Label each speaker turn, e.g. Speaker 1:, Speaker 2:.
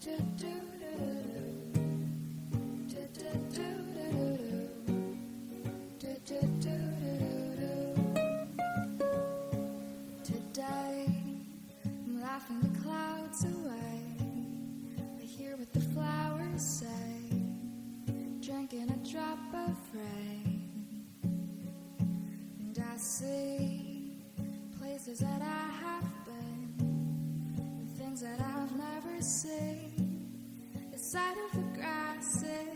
Speaker 1: Today I'm laughing the clouds away. I hear what the flowers say, drinking a drop of rain. And I see places that I have been, and things that I've never seen. The sight of the grass is